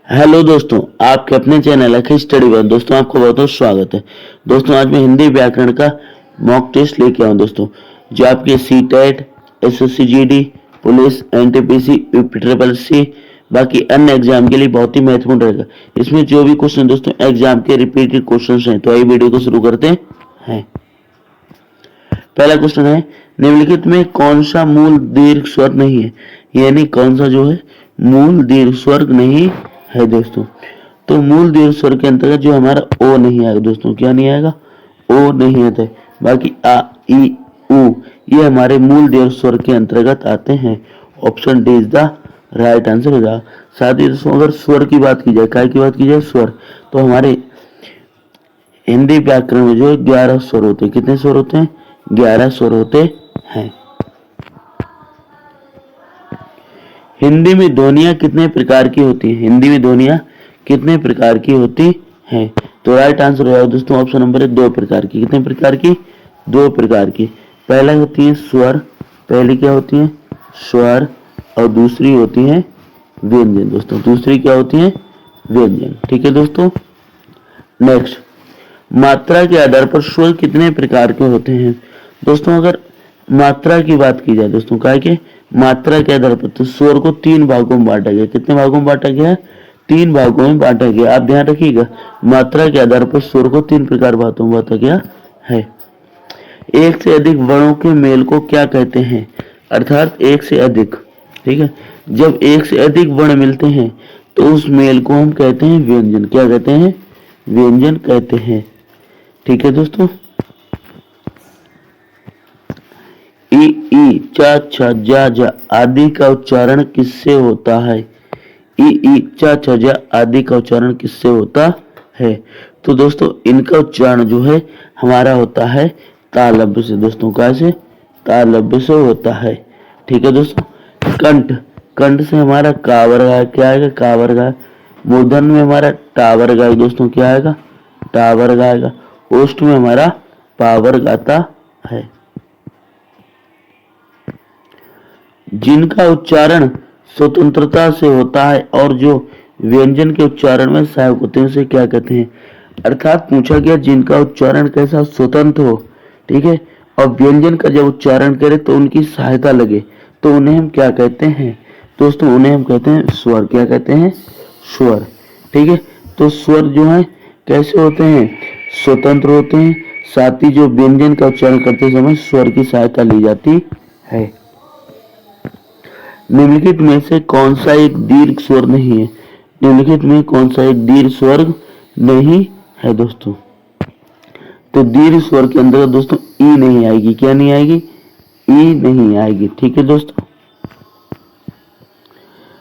Hello दोस्तों, आपके अपने चैनल है स्टडी वन। दोस्तों आपको बहुत बहुत स्वागत है। दोस्तों आज मैं हिंदी व्याकरण का मॉक टेस्ट लेके आऊँ दोस्तों, जो आपके C TET, SSC GD, police, NTPC, triple C, बाकी अन्य एग्जाम के लिए बहुत ही महत्वपूर्ण रहेगा। इसमें जो भी क्वेश्चन दोस्तों एग्जाम के रिपीटेड क्वेश्चन हैं, तो आइए वीडियो को शुरू करते हैं। पहला क्वेश्चन है, निम्नलिखित में कौन सा मूल दीर्घ स्वर नहीं है, यानी कौन सा जो है मूल दीर्घ स्वर नहीं है दोस्तों। तो मूल दीर्घ स्वर के अंतर्गत जो हमारा ओ नहीं आएगा दोस्तों, क्या नहीं आएगा, ओ नहीं आता है। बाकी आ, ई, उ ये हमारे मूल दीर्घ स्वर के अंतर्गत आते हैं। Option D is the right answer हो जाएगा। साथ ही दोस्तों अगर स्वर की बात की जाए, काय की बात की जाए, स्वर, तो हमारे हिंदी व्याकरण में जो 11 स्वर होते हैं, कितने स्वर होते हैं, 11 स्वर होते हैं। हिंदी में ध्वनियां कितने प्रकार की होती हैं, हिंदी में ध्वनियां कितने प्रकार की होती हैं। तो राइट आंसर हो जाएगा दोस्तों ऑप्शन नंबर है 2 प्रकार की। कितने प्रकार की, 2 प्रकार की। पहला होती है स्वर, पहली क्या होती है स्वर, और दूसरी होती है व्यंजन दोस्तों, दूसरी क्या होती है व्यंजन। ठीक है दोस्तों। नेक्स्ट, मात्रा के आधार पर स्वर कितने प्रकार के होते हैं। दोस्तों अगर मात्रा की बात की जाए दोस्तों, क्या के मात्रा के आधार पर तो स्वर को 3 भागों में बांटा गया। कितने भागों में बांटा गया है, 3 भागों में बांटा गया। आप ध्यान रखिएगा, मात्रा के आधार पर स्वर को 3 प्रकार भागों में बांटा गया है। एक से अधिक वर्णों के मेल को क्या कहते हैं, अर्थात एक से अधिक, ठीक है, जब एक से अधिक वर्ण मिलते हैं तो उस मेल को हम कहते हैं व्यंजन। क्या कहते हैं, व्यंजन कहते हैं। ठीक है दोस्तों। ई, ई, चा, छा, जा, जा आदि का उच्चारण किससे होता है। ई, चा, छा, जा आदि का उच्चारण किससे होता है। तो दोस्तों इनका उच्चारण जो है हमारा होता है तालव्य से दोस्तों, कैसे, तालव्य से होता है। ठीक है दोस्तों। कंठ, कंठ से हमारा कावर गाय, क्या आएगा, कावर गाय। मूर्धन्य में हमारा टावर गाय दोस्तों, क्या आएगा, टावर गाएगा। ओष्ठ में हमारा पावर गाता है। जिनका उच्चारण स्वतंत्रता से होता है और जो व्यंजन के उच्चारण में सहायक होते हैं उसे क्या कहते हैं। अर्थात पूछा गया जिनका उच्चारण कैसा स्वतंत्र हो, ठीक है, और व्यंजन का जब उच्चारण करे तो उनकी सहायता लगे, तो उन्हें हम क्या कहते हैं दोस्तों, उन्हें हम कहते हैं स्वर। क्या कहते हैं, स्वर। ठीक है। तो स्वर जो है कैसे होते हैं, स्वतंत्र होते हैं। साथ ही जो व्यंजन का उच्चारण करते समय स्वर की सहायता ली जाती है। निम्नलिखित में से कौन सा एक दीर्घ स्वर नहीं है, निम्नलिखित में कौन सा एक दीर्घ स्वर नहीं है दोस्तों। तो दीर्घ स्वर के अंदर दोस्तों ई नहीं आएगी। क्या नहीं आएगी, ई नहीं आएगी। ठीक है दोस्तों।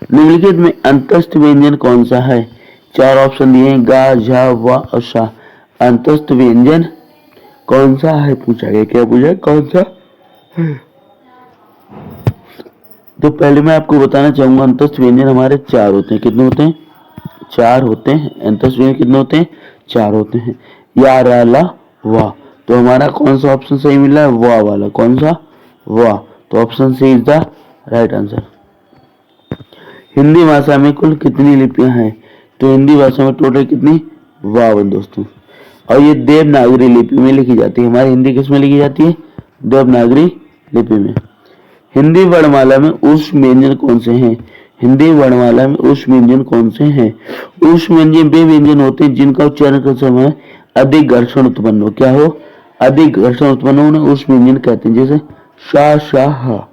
निम्नलिखित में अंतस्थ व्यंजन कौन सा है। 4 ऑप्शन दिए हैं, गा, झा, वा और सा। अंतस्थ व्यंजन कौन सा है पूछा गया, क्या पूछा, कौन सा है। तो पहले मैं आपको बताना चाहूंगा अंतस्थ व्यंजन हमारे 4 होते हैं। कितने होते हैं, 4 होते हैं। अंतस्थ व्यंजन कितने होते हैं, 4 होते हैं। या, रा, ला, वा। तो हमारा कौन सा ऑप्शन सही मिला है, वा वाला। कौन सा, वा। तो option C is the right answer. Hindi भाषा में कुल कितनी लिपियां हैं। तो हिंदी भाषा में टोटल कितनी, 52 दोस्तों। और ये देवनागरी लिपि में लिखी जाती है। हमारी हिंदी किस में लिखी जाती है, देवनागरी लिपि में। हिंदी वर्णमाला में ऊष्म व्यंजन कौन से हैं, हिंदी वर्णमाला में ऊष्म व्यंजन कौन से हैं। ऊष्म व्यंजन वे व्यंजन होते हैं जिनका उच्चारण करते समय अधिक घर्षण उत्पन्न हो। क्या हो, अधिक घर्षण उत्पन्न हो, उन्हें ऊष्म व्यंजन कहते हैं। जैसे शा, शा, हा,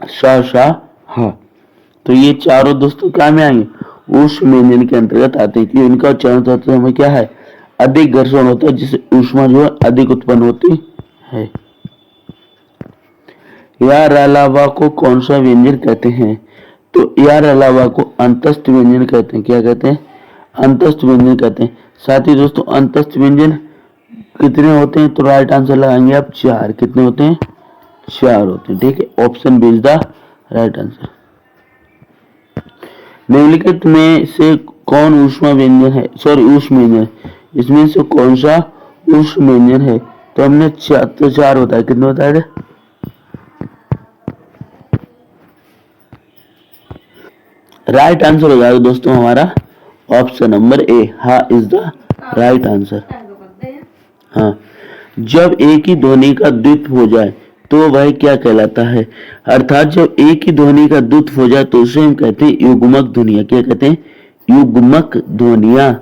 शा, शा, हा। तो ये चारों दोस्तों क्या में आएंगे, ऊष्म व्यंजन के अंतर्गत आते हैं, क्योंकि इनका उच्चारण करते समय क्या है, अधिक घर्षण होता है, जिससे ऊष्मा जो है अधिक उत्पन्न होती है। या, अलावा को कौन सा व्यंजन कहते हैं। तो या, अलावा को अंतस्थ व्यंजन कहते हैं। क्या कहते हैं, अंतस्थ व्यंजन कहते हैं। साथ ही दोस्तों अंतस्थ व्यंजन कितने होते हैं, तो राइट आंसर लगाएंगे आप 4। कितने होते हैं, 4 होते हैं। ठीक है, option B is the right answer. निम्नलिखित में से कौन ऊष्मा व्यंजन है, सॉरी ऊष्म व्यंजन, इसमें से कौन सा ऊष्म व्यंजन है। तो हमने 4 बताया। कितने बताया, राइट आंसर हो जाएगा दोस्तों हमारा ऑप्शन नंबर ए, हा इज द राइट आंसर। हाँ, जब एक ही ध्वनि का द्वित्व हो जाए तो वह क्या कहलाता है? अर्थात जब एक ही ध्वनि का द्वित्व हो जाए तो उसे हम कहते हैं युग्मक ध्वनिया। क्या कहते हैं? युग्मक ध्वनिया।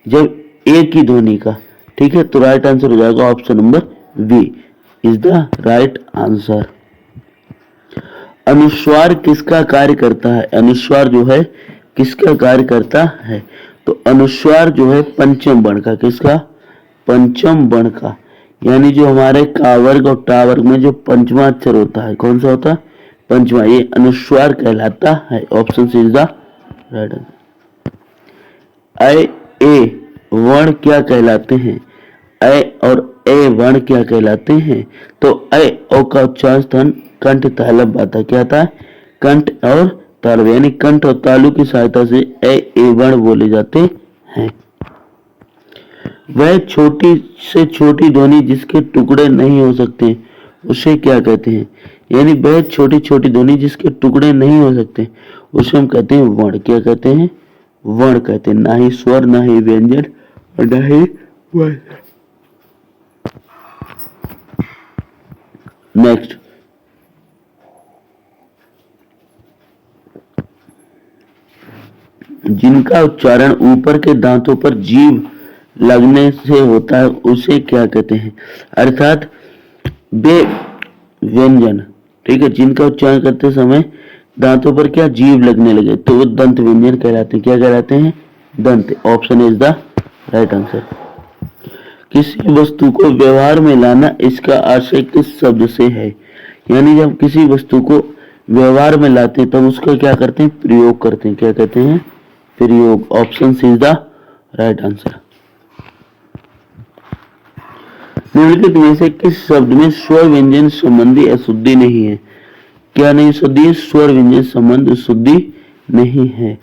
जब एक ही ध्वनि का, ठीक है, तो राइट आंसर हो जाएगा option number B is the right answer. अनुस्वार किसका कार्य करता है? अनुस्वार जो है किसका कार्य करता है? तो अनुस्वार जो है पंचम वर्ण का। किसका? पंचम वर्ण का। यानी जो हमारे का वर्ग और टा वर्ग में जो पंचमा अक्षर होता है, कौन सा होता है? पंचमा। ये अनुस्वार कहलाता है। Option C is the right answer. अ ए वर्ण क्या कहलाते हैं? अ और ए वर्ण क्या कहलाते हैं? तो अ ओ का उच्चारण कंठ तालव्य आता है। क्या आता है? कंठ और तालव्य, यानी कंठ और तालु की सहायता से ए वर्ण बोले जाते हैं। वह छोटी से छोटी ध्वनि जिसके टुकड़े नहीं हो सकते उसे क्या कहते हैं? यानी वह छोटी छोटी ध्वनि जिसके टुकड़े नहीं हो सकते उसे हम कहते हैं वर्ण। क्या कहते हैं? वर्ण कहते हैं। ना ही स्वर, ना ही व्यंजन और ना ही वर्ण। नेक्स्ट, जिनका उच्चारण ऊपर के दांतों पर जीभ लगने से होता है उसे क्या कहते हैं? अर्थात बे व्यंजन, ठीक है, जिनका उच्चारण करते समय दांतों पर क्या जीभ लगने लगे तो वो दंत व्यंजन कहलाते हैं। क्या कहलाते हैं? दंत। Option is the right answer. किसी वस्तु को व्यवहार में लाना, इसका आशय किस शब्द से है? यानी जब किसी वस्तु को व्यवहार में लाते हैं तब उसका क्या करते हैं? प्रयोग करते हैं। क्या कहते हैं? प्रयोग। Option C is the right answer. निम्नलिखित में से किस शब्द में स्वर व्यंजन संबंधी अशुद्धि नहीं है? क्या नहीं शुद्धि? स्वर व्यंजन संबंध शुद्धि नहीं है।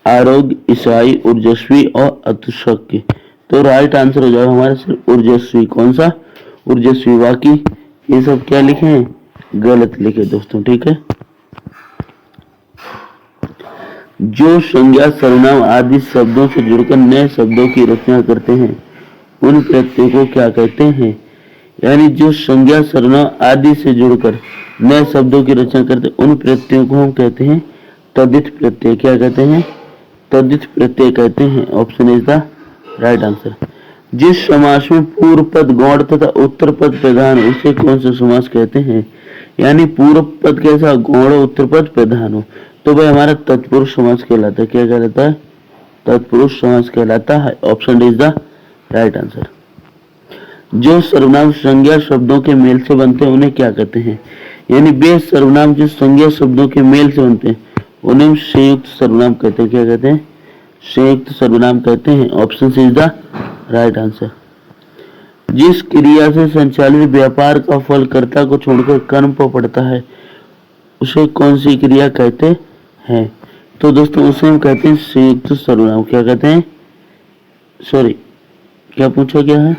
आरोग्य, ईसाई, ऊर्जस्वी और अतुशक्य। तो राइट आंसर हो जाएगा हमारा सिर्फ ऊर्जस्वी। कौन सा? ऊर्जस्वी। बाकी ये सब क्या लिखे हैं? गलत लिखे दोस्तों, ठीक है। जो संज्ञा, सर्वनाम आदि शब्दों से जुड़कर नए शब्दों की रचना करते हैं उन प्रत्ययों को क्या कहते हैं? यानी जो संज्ञा, सर्वनाम आदि से जुड़कर नए शब्दों की रचना करते हैं उन प्रत्ययों को हम कहते हैं तद्धित प्रत्यय। क्या कहते हैं? तद्धित प्रत्यय कहते हैं। Option is the right answer. जिस समास में पूर्व पद गौण तथा उत्तर पद प्रधान हो उसे कौन सा समास कहते हैं? यानी पूर्व पद कैसा? गौण हो, उत्तर पद प्रधान हो तो वह हमारा तत्पुरुष समास कहलाता है। क्या कहलाता है? तत्पुरुष समास कहलाता है। Option is the right answer. जो सर्वनाम संज्ञा शब्दों के मेल से बनते हैं उन्हें क्या कहते हैं? यानी वे सर्वनाम जो संज्ञा शब्दों के मेल से बनते हैं उन्हें हम संयुक्त सर्वनाम कहते हैं। क्या कहते हैं? संयुक्त सर्वनाम कहते हैं। Option C is the right answer. जिस क्रिया से संचालित व्यापार का फल कर्ता को छोड़कर कर्म पर पड़ता है उसे कौन सी क्रिया कहते हैं? तो दोस्तों उसे हम कहते हैं संयुक्त सर्वनाम। क्या कहते हैं? सॉरी, क्या पूछा गया है?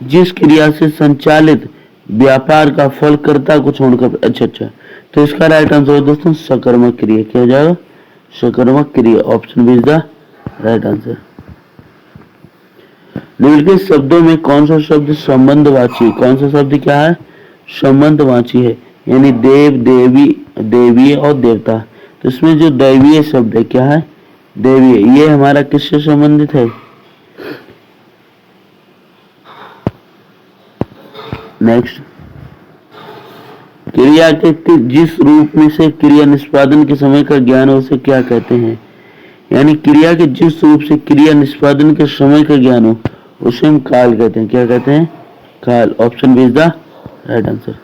जिस क्रिया से संचालित व्यापार का फल कर्ता को छोड़कर, अच्छा, तो इसका राइट आंसर है दोस्तों सकर्मक क्रिया। क्या हो जाएगा? सकर्मक क्रिया। Option B is the right answer. निम्नलिखित शब्दों में कौन सा शब्द संबंधवाची? कौन सा शब्द क्या है? संबंधवाची है। यानी देव, देवी, देवीय और देवता। तो इसमें जो दैवीय शब्द है क्या है? देवीय। ये हमारा किससे संबंधित है? नेक्स्ट, क्रिया के जिस रूप में से क्रिया निष्पादन के समय का ज्ञान हो उसे क्या कहते हैं? यानी क्रिया के जिस रूप से क्रिया निष्पादन के समय का ज्ञान हो उसे हम काल कहते हैं। क्या कहते हैं? काल। Option B is the right answer.